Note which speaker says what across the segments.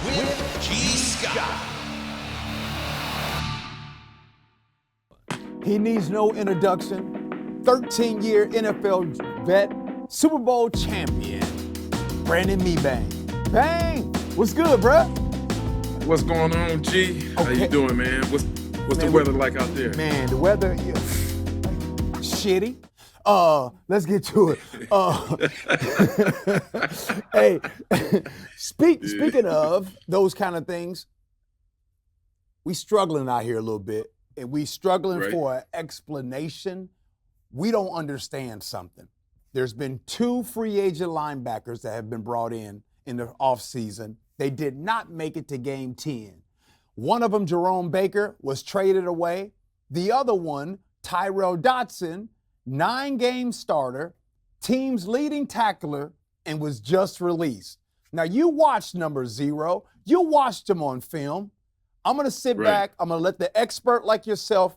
Speaker 1: with Gee Scott.
Speaker 2: He needs no introduction. 13-year NFL vet, Super Bowl champion, Brandon Mebane. Bang! What's good, bruh?
Speaker 3: What's going on, G? How you doing, man? What's the weather like out there?
Speaker 2: Man, the weather is shitty. Let's get to it. Hey, speaking of those kind of things, we struggling out here a little bit, and we struggling for an explanation. We don't understand something. There's been 2 free agent linebackers that have been brought in the offseason. They did not make it to game 10. One of them, Jerome Baker, was traded away. The other one, Tyrell Dodson, 9-game starter, team's leading tackler, and was just released. Now, you watched number 0. You watched him on film. I'm going to sit back. I'm going to let the expert like yourself.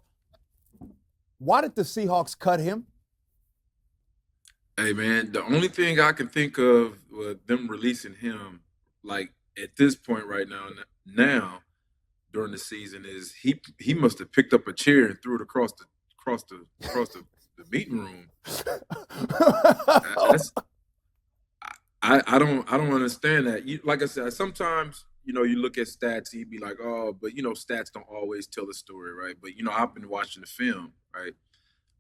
Speaker 2: Why did the Seahawks cut him?
Speaker 3: Hey, man, the only thing I can think of with them releasing him, like at this point right now during the season, is he must have picked up a chair and threw it across the meeting room. I don't understand that. Like I said, sometimes you look at stats, you'd be like, oh, but stats don't always tell the story, right? But I've been watching the film, right?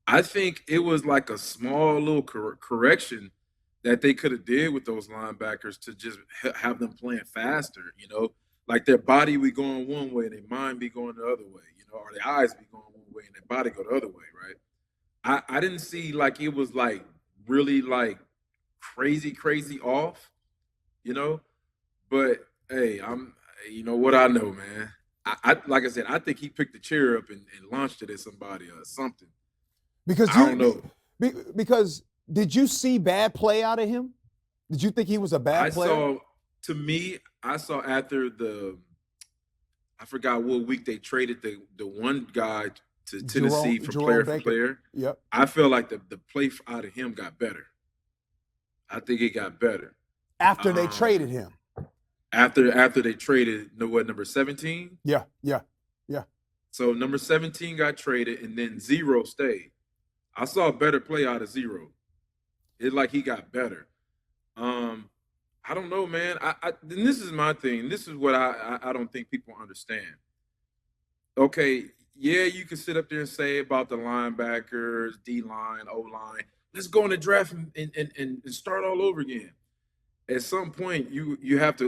Speaker 3: I think it was like a small little correction that they could have did with those linebackers to just have them playing faster, like their body be going one way and their mind be going the other way, or their eyes be going one way and their body go the other way, right? I didn't see like it was like really like crazy off, but hey, what I know, man. I like I said, I think he picked the chair up and launched it at somebody or something.
Speaker 2: Because
Speaker 3: I don't know.
Speaker 2: Because did you see bad play out of him? Did you think he was a bad player?
Speaker 3: I saw after I forgot what week they traded the one guy to Tennessee for player.
Speaker 2: Yep.
Speaker 3: I feel like the play out of him got better. I think it got better.
Speaker 2: After they traded him.
Speaker 3: After they traded number 17?
Speaker 2: Yeah.
Speaker 3: So number 17 got traded and then 0 stayed. I saw a better play out of 0. It's like he got better. I don't know, man. And this is my thing. This is what I don't think people understand. Okay, yeah, you can sit up there and say about the linebackers, D-line, O-line. Let's go in the draft and start all over again. At some point, you have to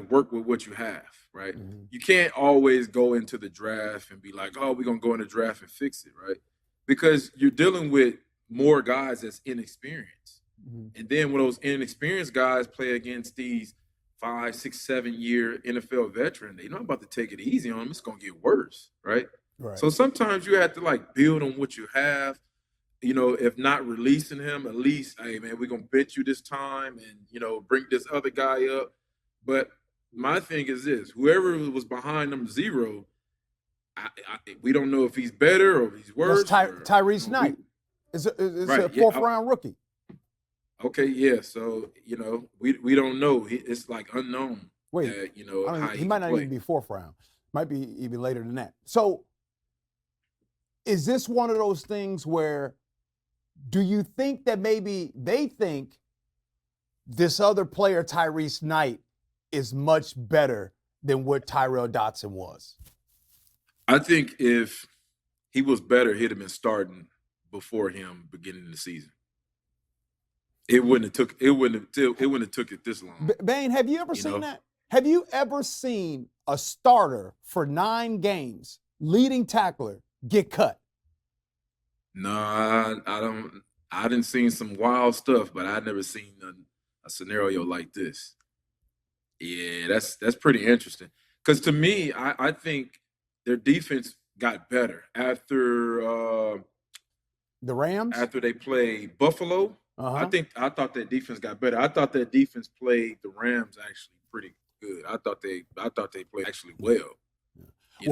Speaker 3: work with what you have, right? Mm-hmm. You can't always go into the draft and be like, oh, we're going to go in the draft and fix it, right? Because you're dealing with more guys that's inexperienced. Mm-hmm. And then when those inexperienced guys play against these 5, 6, 7-year NFL veteran, they're not about to take it easy on them. It's going to get worse, right? So sometimes you have to build on what you have. If not releasing him, at least, hey, man, we're going to bet you this time and, bring this other guy up. But my thing is this, whoever was behind number 0, we don't know if he's better or if he's worse.
Speaker 2: That's Tyrese Knight. It's a 4th-round rookie.
Speaker 3: Okay, yeah. So, we don't know. It's like unknown.
Speaker 2: Wait,
Speaker 3: how
Speaker 2: he might not even be 4th round. Might be even later than that. So is this one of those things where do you think that maybe they think this other player, Tyrese Knight, is much better than what Tyrell Dodson was?
Speaker 3: I think if he was better, he'd have been starting before him beginning the season. It wouldn't have took it this long.
Speaker 2: Bane, have you ever seen that? Have you ever seen a starter for 9 games, leading tackler, get cut?
Speaker 3: No, I don't. I didn't seen some wild stuff, but I'd never seen a scenario like this. Yeah, that's pretty interesting. Because to me, I think their defense got better after
Speaker 2: the Rams.
Speaker 3: After they played Buffalo. I thought that defense got better. I thought that defense played the Rams actually pretty good. I thought they played actually well.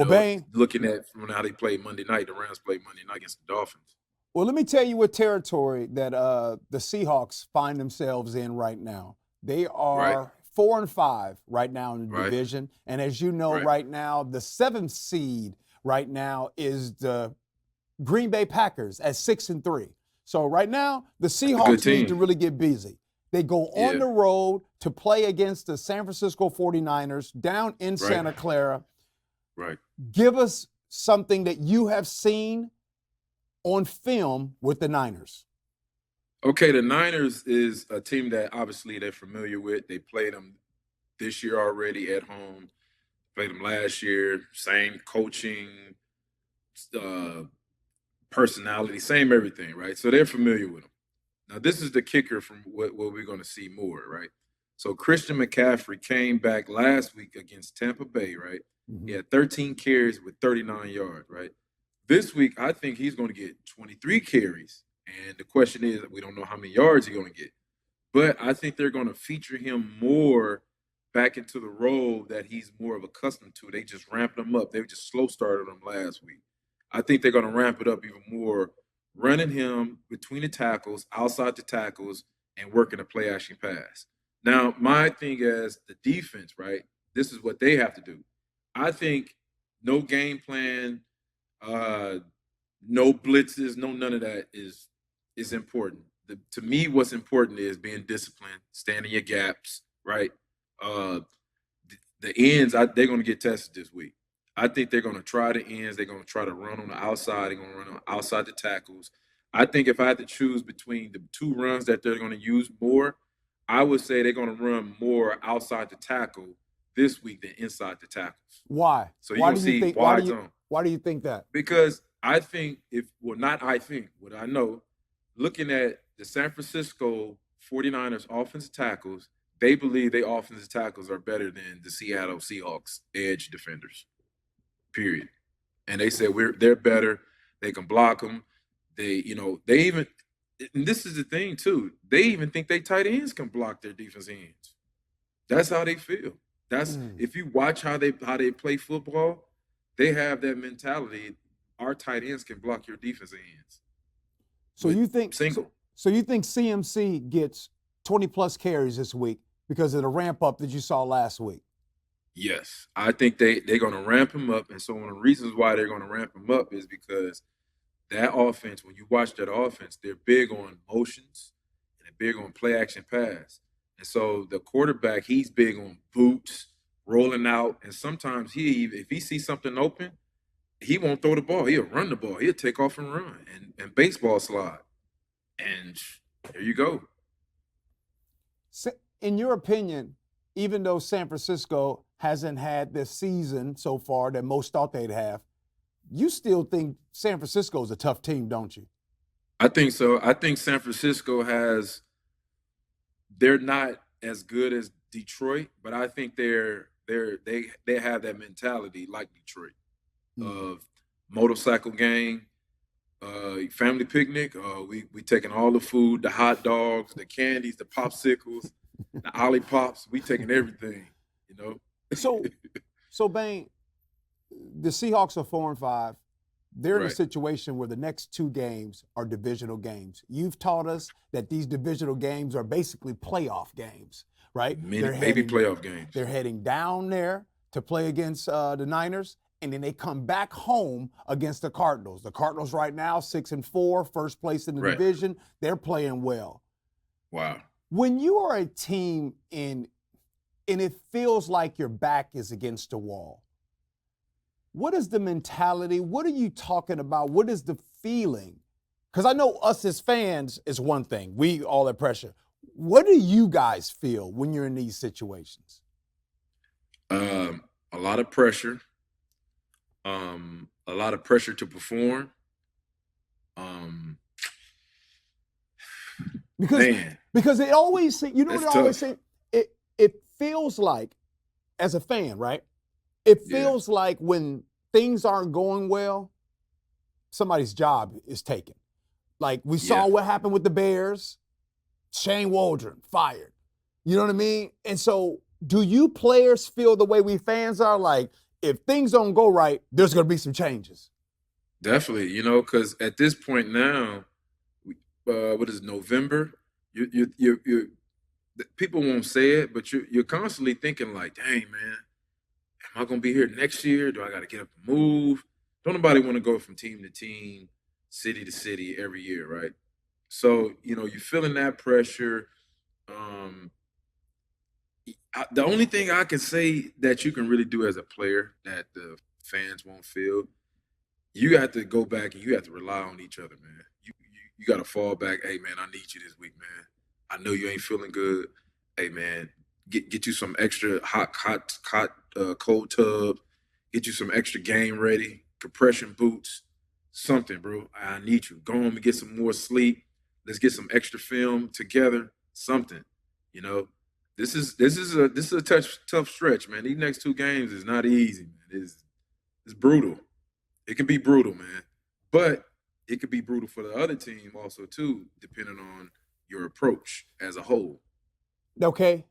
Speaker 2: Bane,
Speaker 3: looking at from how they played Monday night, the Rams played Monday night against the Dolphins.
Speaker 2: Well, let me tell you what territory that the Seahawks find themselves in right now. They are 4-5 right now in the
Speaker 3: Right.
Speaker 2: division. And as you know, right now, the 7th seed right now is the Green Bay Packers at 6-3. So right now, the Seahawks need to really get busy. They go on the road to play against the San Francisco 49ers down in Santa Clara.
Speaker 3: Right.
Speaker 2: Give us something that you have seen on film with the Niners.
Speaker 3: Okay, the Niners is a team that obviously they're familiar with. They played them this year already at home. Played them last year. Same coaching, personality, same everything, right? So they're familiar with them. Now, this is the kicker from what we're going to see more, right? So Christian McCaffrey came back last week against Tampa Bay, right? Mm-hmm. He had 13 carries with 39 yards, right? This week, I think he's going to get 23 carries. And the question is, we don't know how many yards he's going to get. But I think they're going to feature him more back into the role that he's more of accustomed to. They just ramped him up. They just slow started him last week. I think they're going to ramp it up even more, running him between the tackles, outside the tackles, and working a play action pass. Now, my thing as the defense, right, this is what they have to do. I think no game plan, no blitzes, no none of that is important. To me, what's important is being disciplined, standing your gaps, right? The ends, they're going to get tested this week. I think they're going to try the ends. They're going to try to run on the outside. They're going to run on outside the tackles. I think if I had to choose between the two runs that they're going to use more, I would say they're going to run more outside the tackle this week than inside the tackles.
Speaker 2: Why?
Speaker 3: So you're going to see wide zone.
Speaker 2: Why do you think that?
Speaker 3: Because I think not I think, what I know, looking at the San Francisco 49ers offensive tackles, they believe their offensive tackles are better than the Seattle Seahawks edge defenders. Period. And they said they're better. They can block them. They even, and this is the thing too, they even think they tight ends can block their defense ends. That's how they feel. That's if you watch how they play football, they have that mentality. Our tight ends can block your defense ends.
Speaker 2: So you think So you think CMC gets 20 plus carries this week because of the ramp up that you saw last week?
Speaker 3: Yes, I think they're going to ramp him up. And so one of the reasons why they're going to ramp him up is because that offense, when you watch that offense, they're big on motions and they're big on play action pass. And so the quarterback, he's big on boots, rolling out. And sometimes if he sees something open, he won't throw the ball. He'll run the ball. He'll take off and run and baseball slide. And there you go.
Speaker 2: In your opinion, even though San Francisco hasn't had this season so far that most thought they'd have, you still think San Francisco is a tough team, don't you?
Speaker 3: I think so. I think San Francisco they're not as good as Detroit, but I think they have that mentality like Detroit of motorcycle gang, family picnic. We taking all the food, the hot dogs, the candies, the popsicles, the ollipops. We taking everything,
Speaker 2: So Bane, the Seahawks are 4-5. They're in a situation where the next two games are divisional games. You've taught us that these divisional games are basically playoff games, right?
Speaker 3: Maybe playoff games.
Speaker 2: They're heading down there to play against the Niners, and then they come back home against the Cardinals. The Cardinals right now, 6-4, first place in the division. They're playing well.
Speaker 3: Wow.
Speaker 2: When you are a team and it feels like your back is against the wall, what is the mentality? What are you talking about? What is the feeling? Because I know us as fans is one thing. We all that pressure. What do you guys feel when you're in these situations?
Speaker 3: A lot of pressure. A lot of pressure to perform.
Speaker 2: Because they always say, what they always say? It feels like, as a fan, right? It feels like when things aren't going well, somebody's job is taken. Like we saw what happened with the Bears, Shane Waldron fired. You know what I mean? And so do you players feel the way we fans are? Like if things don't go right, there's going to be some changes.
Speaker 3: Definitely, because at this point now, what is November? The people won't say it, but you're constantly thinking like, dang, man, am I gonna be here next year? Do I got to get up and move? Don't nobody want to go from team to team, city to city every year, right? So you're feeling that pressure. Um, the only thing I can say that you can really do as a player that the fans won't feel, you have to go back and you have to rely on each other, man. You got to fall back. Hey, man, I need you this week, man. I know you ain't feeling good. Hey, man, get you some extra hot cold tub. Get you some extra game ready, compression boots, something, bro. I need you. Go home and get some more sleep. Let's get some extra film together. Something, you know. This is a tough stretch, man. These next 2 games is not easy, man. It's brutal. It can be brutal, man. But it could be brutal for the other team also too, depending on your approach as a whole.
Speaker 2: Okay.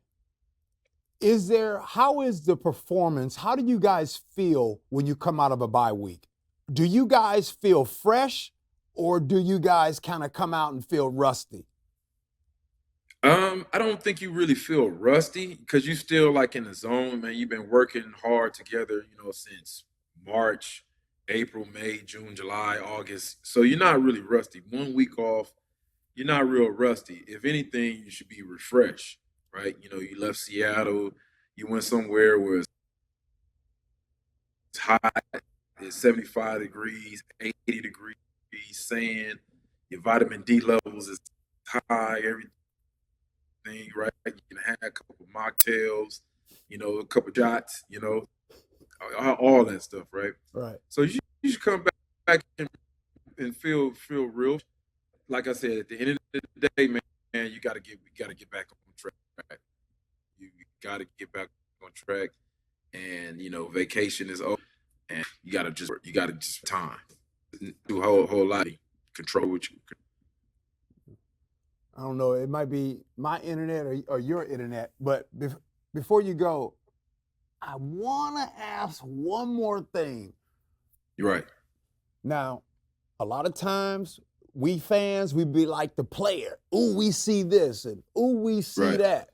Speaker 2: How is the performance? How do you guys feel when you come out of a bye week? Do you guys feel fresh or do you guys kind of come out and feel rusty?
Speaker 3: I don't think you really feel rusty because you still like in the zone, man. You've been working hard together, since March, April, May, June, July, August. So you're not really rusty. 1 week off, you're not real rusty. If anything, you should be refreshed, right? You left Seattle, you went somewhere where it's hot, it's 75 degrees, 80 degrees, sand, your vitamin D levels is high, everything, right? You can have a couple of mocktails, a couple of shots, all that stuff, right?
Speaker 2: Right.
Speaker 3: So you should come back and feel real. Like I said, at the end of the day, man, you got to get back on track. You got to get back on track, and vacation is over, and you got to just time do a whole lot of control what you.
Speaker 2: I don't know. It might be my internet or your internet, but before you go, I want to ask one more thing.
Speaker 3: You're right.
Speaker 2: Now, a lot of times we fans, we be like the player. Ooh, we see this and ooh, we see that.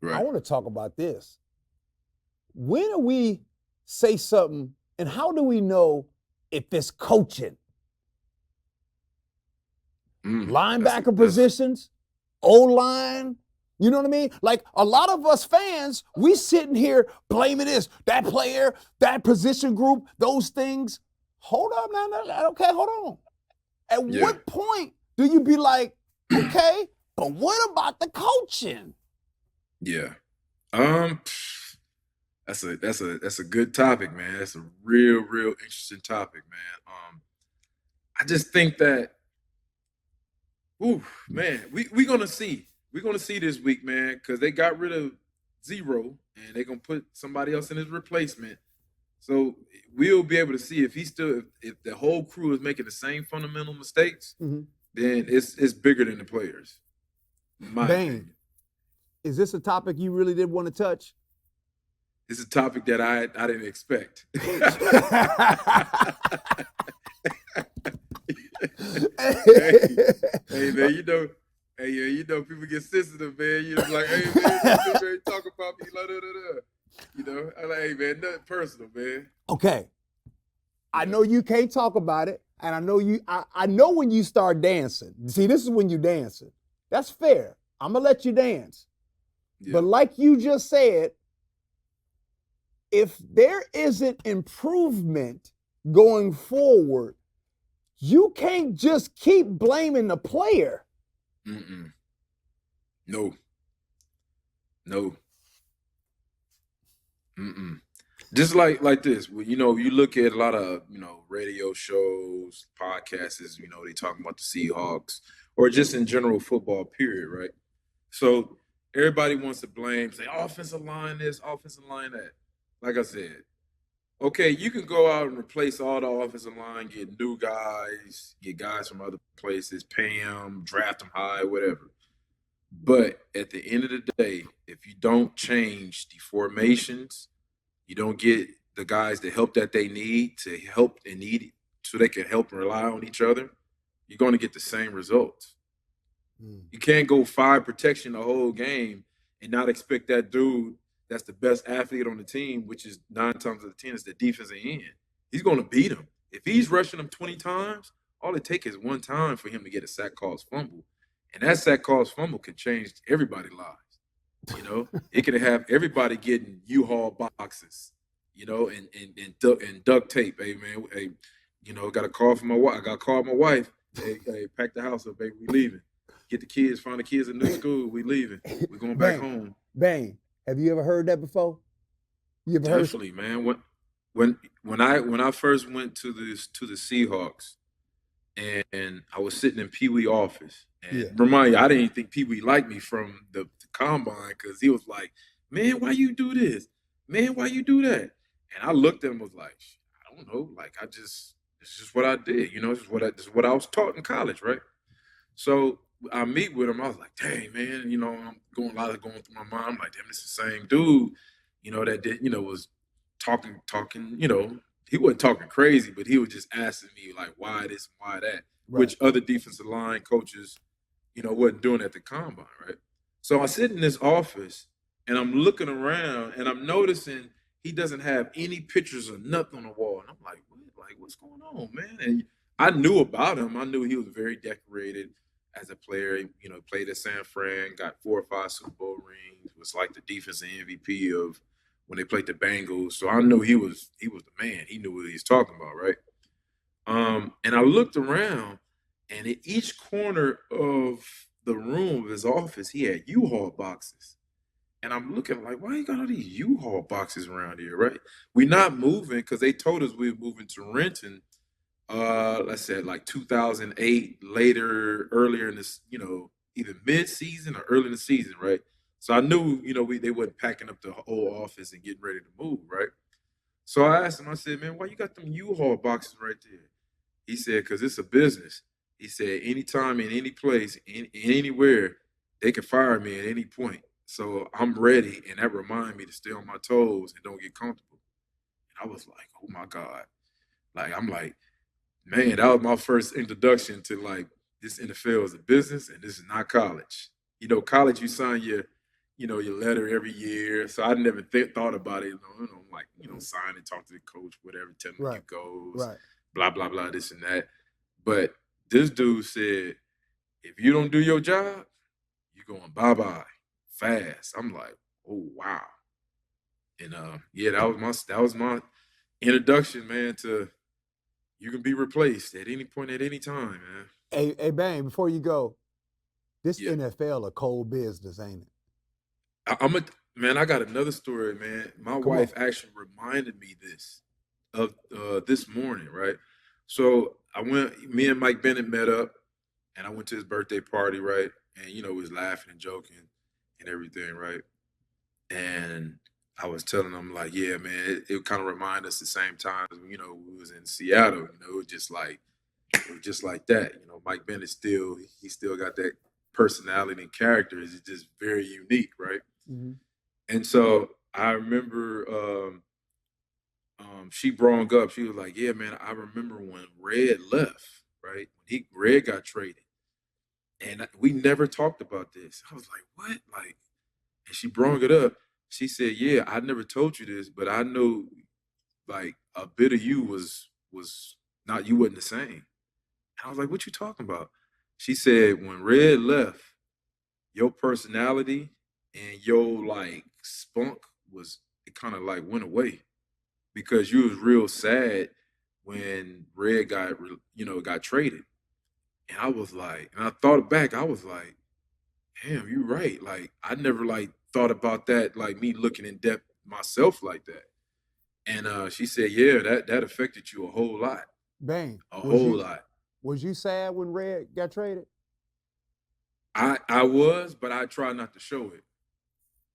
Speaker 3: Right.
Speaker 2: I want to talk about this. When do we say something and how do we know if it's coaching? Linebacker positions, O-line, you know what I mean? Like a lot of us fans, we sitting here blaming this, that player, that position group, those things. Hold up now. Okay, hold on. At what point do you be like, okay, but what about the coaching?
Speaker 3: Yeah. That's a good topic, man. That's a real interesting topic, man. I just think that man, we're gonna see. We're gonna see this week, man, because they got rid of Zero and they're gonna put somebody else in his replacement. So we'll be able to see if if the whole crew is making the same fundamental mistakes, then it's bigger than the players.
Speaker 2: Bane, is this a topic you really did want to touch?
Speaker 3: It's a topic that I didn't expect. Hey man, people get sensitive, man. Like, hey man, talk about me, I'm like, hey man, nothing personal, man.
Speaker 2: Okay, I know you can't talk about it, and I know you. I know when you start dancing. See, this is when you dancing. That's fair. I'm gonna let you dance, but like you just said, if there isn't improvement going forward, you can't just keep blaming the player.
Speaker 3: No. Just like this, you look at a lot of, radio shows, podcasts, they talking about the Seahawks or just in general football period, right? So everybody wants to blame, say offensive line this, offensive line that. Like I said, okay, you can go out and replace all the offensive line, get new guys, get guys from other places, pay them, draft them high, whatever. But at the end of the day, if you don't change the formations, you don't get the guys the help that they need so they can help and rely on each other, you're going to get the same results. You can't go 5 protection the whole game and not expect that dude that's the best athlete on the team, which is 9 times out of 10 is the defensive end. He's going to beat him. If he's rushing him 20 times, all it takes is one time for him to get a sack caused fumble. And that sack caused fumble can change everybody's lives. You know, it can have everybody getting U-Haul boxes, you know, and duct tape. Hey, man, hey, you know, got a call from my wife. I got a call from my wife. Hey, pack the house up, baby. We leaving. Get the kids, find the kids in new school. We leaving. We going back home.
Speaker 2: Bang. Have you ever heard that before? You ever
Speaker 3: Definitely, man. When I first went to the Seahawks, and I was sitting in Pee Wee office, and remind you, I didn't think Pee Wee liked me from the combine because he was like, "Man, why you do this? Man, why you do that?" And I looked at him and was like, "I don't know. Like it's just what I did. You know, this is what I was taught in college, right?" So I meet with him. I was like, "Dang, man, you know, I'm going through my mind. I'm like, damn, this is the same dude, you know, that did, you know, was talking, you know, he wasn't talking crazy, but he was just asking me like, why this, why that, which other defensive line coaches, you know, wasn't doing at the combine, right?" So I sit in this office and I'm looking around and I'm noticing he doesn't have any pictures or nothing on the wall. And I'm like, what? Like, what's going on, man? And I knew about him. I knew he was very decorated as a player. You know, played at San Fran, got 4 or 5 Super Bowl rings, was like the defensive MVP of when they played the Bengals. So I knew he was the man. He knew what he was talking about, right? And I looked around, and in each corner of the room of his office, he had U-Haul boxes. And I'm looking like, why you got all these U-Haul boxes around here, right? We're not moving because they told us we were moving to Renton, let's say like 2008, earlier in this, you know, either mid-season or early in the season, right? So I knew, you know, they weren't packing up the whole office and getting ready to move, right? So I asked him, I said, man, why you got them U-Haul boxes right there? He said, because it's a business. He said, anytime, in any place, anywhere, they can fire me at any point. So I'm ready, and that reminded me to stay on my toes and don't get comfortable. And I was like, oh my God. Like, I'm like, man, that was my first introduction to like this NFL is a business and this is not college. You know, college, you sign your letter every year. So I never thought about it. You know, like, you know, sign and talk to the coach, whatever, tell him you goes, blah, blah, blah, this and that. But this dude said, if you don't do your job, you're going bye-bye fast. I'm like, oh, wow. And yeah, that was my introduction, man, to you can be replaced at any point, at any time, man.
Speaker 2: Hey, Bang, before you go, this NFL a cold business, ain't it?
Speaker 3: Man, I got another story, man. My wife actually reminded me of this morning, right? So me and Mike Bennett met up, and I went to his birthday party, right? And, you know, we was laughing and joking and everything, right? And I was telling him, like, yeah, man, it kind of reminded us the same time, you know, we was in Seattle, you know, it was just like that. You know, Mike Bennett he still got that personality and character. It's just very unique, right?
Speaker 2: Mm-hmm.
Speaker 3: And so I remember she brought up, she was like, yeah, man, I remember when Red left, right? When Red got traded. And we never talked about this. I was like, what? Like, and she brought it up. She said, yeah, I never told you this, but I know like a bit of you was not, you wasn't the same. And I was like, what you talking about? She said, when Red left, your personality and your like spunk it kind of like went away because you was real sad when Red got traded. And I was like, and I thought back, I was like, damn, you're right. Like, I never like thought about that, like me looking in depth myself like that. And she said, yeah, that affected you a whole lot.
Speaker 2: Bang.
Speaker 3: A whole lot.
Speaker 2: Was you sad when Red got traded?
Speaker 3: I was, but I try not to show it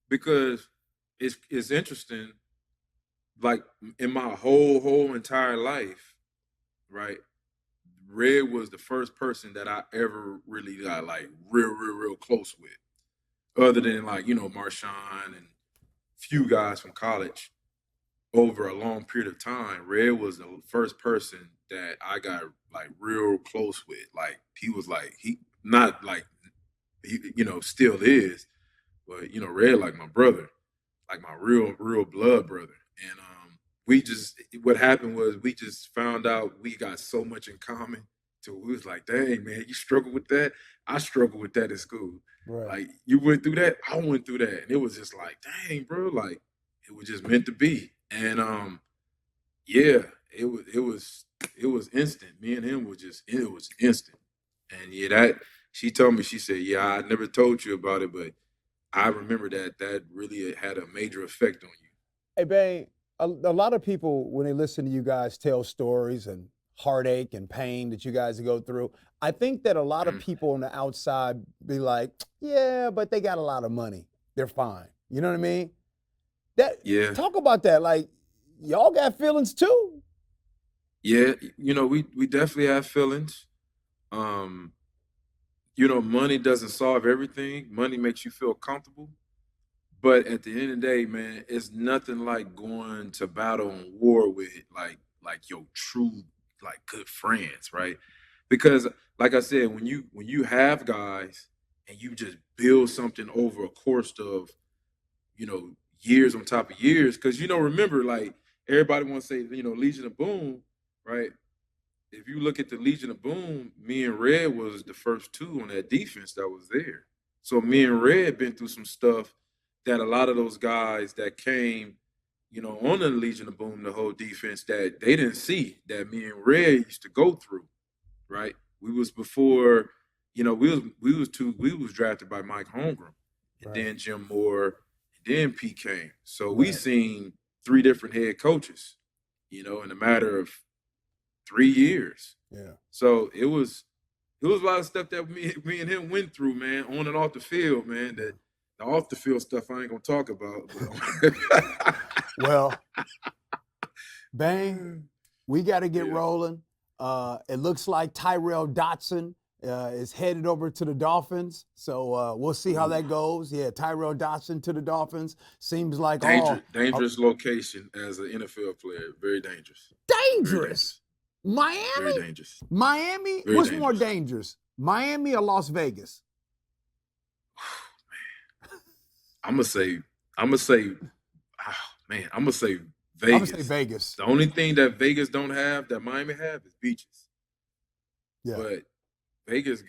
Speaker 3: because it's interesting. Like in my whole entire life, right? Red was the first person that I ever really got like real close with, other than like, you know, Marshawn and few guys from college. Over a long period of time, Red was the first person that I got like real close with. Like he was like, he not like still is. But Red like my brother, like my real blood brother. And what happened was we just found out we got so much in common. So we was like, dang man, you struggle with that. I struggle with that at school.
Speaker 2: Right.
Speaker 3: Like you went through that, I went through that, and it was just like, dang, bro, like it was just meant to be. And yeah, it was instant. Me and him it was instant. And yeah, that she told me, she said, yeah, I never told you about it, but I remember that really had a major effect on you.
Speaker 2: Hey, Bane, a lot of people, when they listen to you guys tell stories and heartache and pain that you guys go through, I think that a lot of people on the outside be like, yeah, but they got a lot of money. They're fine. You know what I mean? Talk about that. Like, y'all got feelings too.
Speaker 3: Yeah, we definitely have feelings. Money doesn't solve everything. Money makes you feel comfortable. But at the end of the day, man, it's nothing like going to battle and war with like your true like good friends, right? Because like I said, when you have guys and you just build something over a course of, years on top of years, because remember, like everybody wants to say, Legion of Boom, right? If you look at the Legion of Boom, me and Red was the first two on that defense that was there. So me and Red been through some stuff that a lot of those guys that came, on the Legion of Boom, the whole defense, that they didn't see, that me and Red used to go through, right? We was before, we was drafted by Mike Holmgren, and then Jim Moore, and then Pete came. So we seen 3 different head coaches, in a matter of 3 years.
Speaker 2: Yeah.
Speaker 3: So it was a lot of stuff that me and him went through, man, on and off the field, man. That the off the field stuff I ain't gonna talk about.
Speaker 2: Well, Bang, we got to get rolling. It looks like Tyrell Dotson is headed over to the Dolphins. So we'll see how that goes. Yeah, Tyrell Dotson to the Dolphins seems like
Speaker 3: dangerous location as an NFL player. Very dangerous.
Speaker 2: Dangerous. Miami?
Speaker 3: Very dangerous.
Speaker 2: Miami?
Speaker 3: Very
Speaker 2: What's
Speaker 3: dangerous.
Speaker 2: more dangerous, Miami or Las Vegas?
Speaker 3: I'm gonna say Vegas.
Speaker 2: I'm gonna say Vegas.
Speaker 3: The only thing that Vegas don't have that Miami have is beaches.
Speaker 2: Yeah.
Speaker 3: But Vegas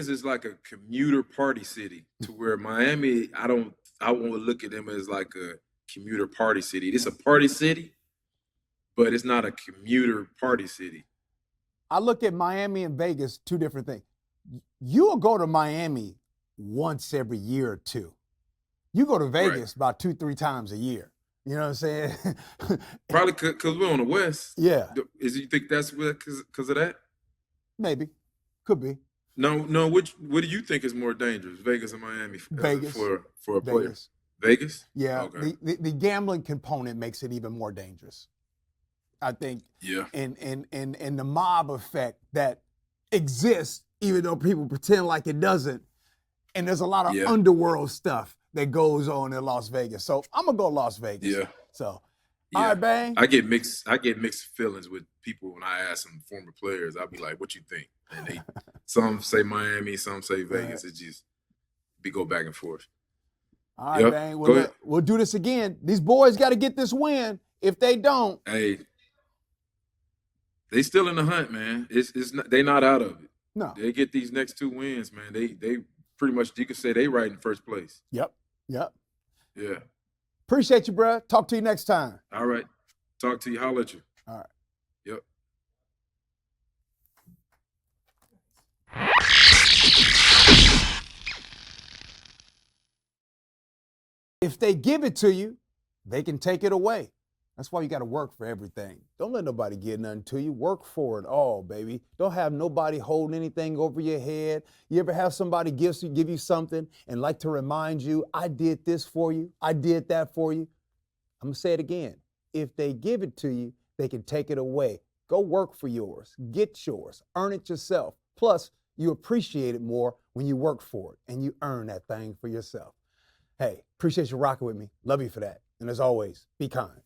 Speaker 3: is like a commuter party city, to where Miami, I won't look at them as like a commuter party city. It's a party city, but it's not a commuter party city.
Speaker 2: I look at Miami and Vegas, 2 different things. You will go to Miami once every year or 2. You go to Vegas about 2-3 times a year. You know what I'm saying?
Speaker 3: Probably because we're on the West.
Speaker 2: Yeah.
Speaker 3: You think that's because of that?
Speaker 2: Maybe. Could be.
Speaker 3: No. What do you think is more dangerous, Vegas or Miami?
Speaker 2: Vegas.
Speaker 3: For a player.
Speaker 2: Vegas.
Speaker 3: Vegas?
Speaker 2: Yeah.
Speaker 3: Okay.
Speaker 2: The gambling component makes it even more dangerous, I think.
Speaker 3: Yeah.
Speaker 2: And the mob effect that exists, even though people pretend like it doesn't. And there's a lot of underworld stuff that goes on in Las Vegas. So I'm gonna go Las Vegas.
Speaker 3: Yeah.
Speaker 2: So all right, Bang.
Speaker 3: I get mixed feelings with people when I ask them, former players. I'll be like, "What you think?" And some say Miami, some say Vegas. It just go back and forth.
Speaker 2: All right, Bang. We'll do this again. These boys got to get this win. If they don't,
Speaker 3: hey, they still in the hunt, man. It's not, they not out of it.
Speaker 2: No,
Speaker 3: they get these next 2 wins, man. They pretty much, you could say they right in first place.
Speaker 2: Yep.
Speaker 3: Yeah.
Speaker 2: Appreciate you, bro. Talk to you next time.
Speaker 3: All right. Talk to you. Holler at you.
Speaker 2: All right.
Speaker 3: Yep.
Speaker 2: If they give it to you, they can take it away. That's why you got to work for everything. Don't let nobody give nothing to you. Work for it all, baby. Don't have nobody holding anything over your head. You ever have somebody give you something and like to remind you, I did this for you, I did that for you? I'm going to say it again. If they give it to you, they can take it away. Go work for yours. Get yours. Earn it yourself. Plus, you appreciate it more when you work for it and you earn that thing for yourself. Hey, appreciate you rocking with me. Love you for that. And as always, be kind.